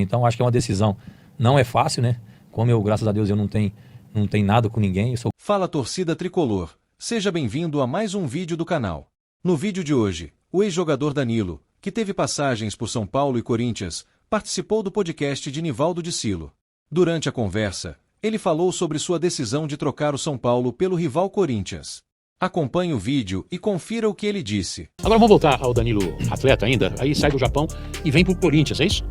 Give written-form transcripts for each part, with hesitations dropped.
Então acho que é uma decisão, não é fácil, né? Como eu, graças a Deus, eu não tenho nada com ninguém. Fala, torcida tricolor, seja bem-vindo a mais um vídeo do canal. No vídeo de hoje, o ex-jogador Danilo, que teve passagens por São Paulo e Corinthians, participou do podcast de Nivaldo de Silo. Durante a conversa, ele falou sobre sua decisão de trocar o São Paulo pelo rival Corinthians. Acompanhe o vídeo e confira o que ele disse. Agora vamos voltar ao Danilo, atleta ainda, aí sai do Japão e vem pro Corinthians, é isso?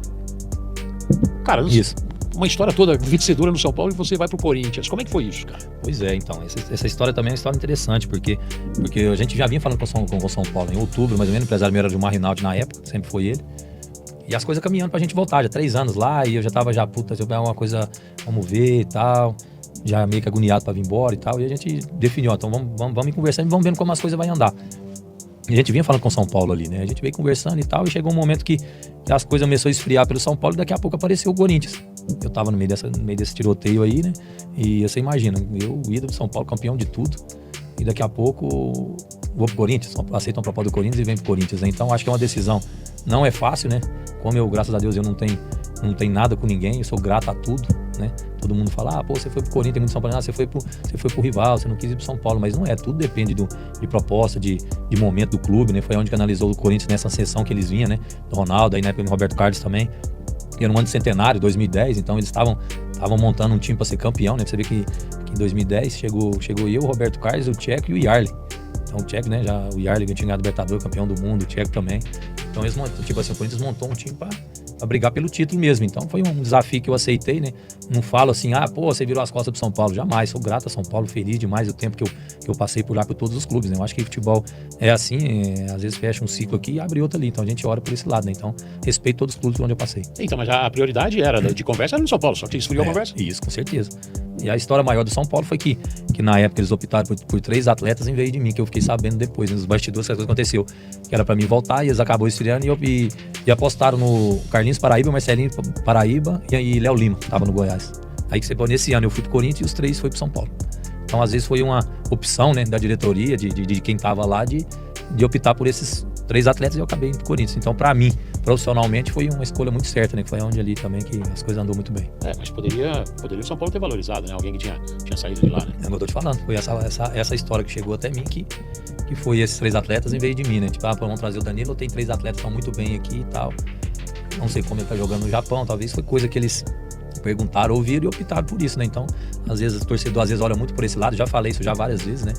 Cara, Isso. Uma história toda vencedora no São Paulo e você vai pro Corinthians. Como é que foi isso, cara? Pois é, então, essa história também é uma história interessante, porque a gente já vinha falando com o São Paulo em outubro, mais ou menos, o empresário meu era Gilmar Rinaldi na época, sempre foi ele. E as coisas caminhando pra gente voltar, já 3 anos lá, e eu já tava puta, se eu pegar uma coisa, vamos ver e tal, já meio que agoniado pra vir embora e tal, e a gente definiu, então vamos ir conversando e vamos vendo como as coisas vão andar. E a gente vinha falando com o São Paulo ali, né? A gente veio conversando e tal, e chegou um momento que as coisas começaram a esfriar pelo São Paulo e daqui a pouco apareceu o Corinthians. Eu tava no meio desse tiroteio aí, né? E você imagina, eu, o ídolo do São Paulo, campeão de tudo, e daqui a pouco vou pro Corinthians, aceitam a proposta do Corinthians e vem pro Corinthians, né? Então acho que é uma decisão, não é fácil, né? Como eu, graças a Deus, eu não tenho nada com ninguém, eu sou grato a tudo, né? Todo mundo fala, pô, você foi pro Corinthians, tem muito São Paulo, você foi pro rival, você não quis ir pro São Paulo, mas não é, tudo depende de proposta, de momento do clube, né? Foi onde que analisou o Corinthians nessa sessão que eles vinham, né? Do Ronaldo, aí na época do Roberto Carlos também, e era um ano de centenário, 2010, então eles estavam montando um time para ser campeão, né? Pra você ver que em 2010 chegou eu, o Roberto Carlos, o Tcheco e o Yarley. Então o Tcheco, né, já o Yarley que tinha ganhado o Libertadores, campeão do mundo, o Tcheco também. Então eles tipo assim, o Corinthians montou um time para brigar pelo título mesmo. Então foi um desafio que eu aceitei, né? Não falo assim, pô, você virou as costas pro São Paulo. Jamais, sou grato a São Paulo, feliz demais o tempo que eu passei por lá por todos os clubes, né? Eu acho que futebol é assim, às vezes fecha um ciclo aqui e abre outro ali. Então a gente ora por esse lado, né? Então respeito todos os clubes por onde eu passei. Então, mas a prioridade era de conversa era no São Paulo, só que esfriou a conversa. Isso, com certeza. E a história maior do São Paulo foi que na época eles optaram por 3 atletas em vez de mim, que eu fiquei sabendo depois, nos bastidores, que a coisa aconteceu. Que era pra mim voltar e eles acabou esfriando e apostaram no Carlinhos Paraíba, Marcelinho Paraíba e Léo Lima, que tava no Goiás. Aí que você pôs, nesse ano eu fui pro Corinthians e os 3 foi pro São Paulo. Então às vezes foi uma opção, né, da diretoria, de quem tava lá, de optar por esses 3 atletas e eu acabei indo pro Corinthians. Então pra mim, profissionalmente, foi uma escolha muito certa, né, que foi onde ali também que as coisas andou muito bem. Mas poderia o São Paulo ter valorizado, né, alguém que tinha saído de lá, né? É o que eu tô te falando, foi essa história que chegou até mim, que foi esses 3 atletas em vez de mim, né, tipo, vamos trazer o Danilo, tem 3 atletas que estão muito bem aqui e tal, não sei como ele tá jogando no Japão, talvez foi coisa que eles perguntaram, ouviram e optaram por isso, né, então, às vezes o torcedor olha muito por esse lado, já falei isso já várias vezes, né,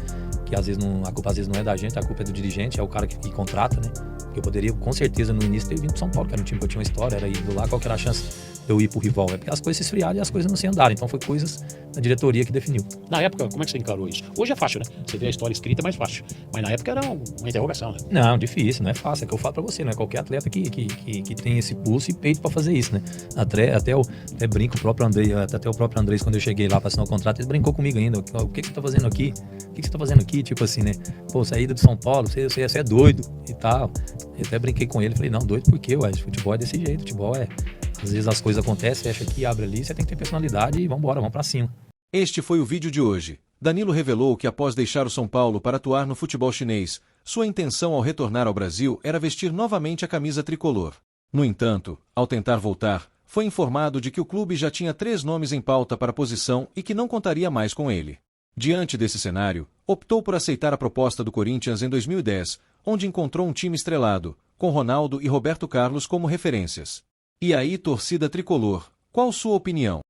que às vezes a culpa às vezes não é da gente, a culpa é do dirigente, é o cara que contrata, né, que eu poderia, com certeza, no início ter vindo pro São Paulo, que era um time que eu tinha uma história, era ido lá, qual que era a chance de eu ir pro rival? É porque as coisas se esfriaram e as coisas não se andaram, então foi coisas da diretoria que definiu. Na época, como é que você encarou isso? Hoje é fácil, né? Você vê a história escrita, é mais fácil. Mas na época era uma interrogação, né? Não, difícil, não é fácil. É que eu falo pra você, não é qualquer atleta que tem esse pulso e peito pra fazer isso, né? Até brinco, o próprio Andrés, quando eu cheguei lá pra assinar o contrato, ele brincou comigo ainda. O que você tá fazendo aqui? O que você tá fazendo aqui? Tipo assim, né? Pô, saída do São Paulo, você é doido e tal. Eu até brinquei com ele, falei, não, doido por quê, ué? Futebol é desse jeito, futebol é... Às vezes as coisas acontecem, fecha aqui, abre ali, você tem que ter personalidade e vamos pra cima. Este foi o vídeo de hoje. Danilo revelou que após deixar o São Paulo para atuar no futebol chinês, sua intenção ao retornar ao Brasil era vestir novamente a camisa tricolor. No entanto, ao tentar voltar, foi informado de que o clube já tinha 3 nomes em pauta para a posição e que não contaria mais com ele. Diante desse cenário, optou por aceitar a proposta do Corinthians em 2010, onde encontrou um time estrelado, com Ronaldo e Roberto Carlos como referências. E aí, torcida tricolor, qual sua opinião?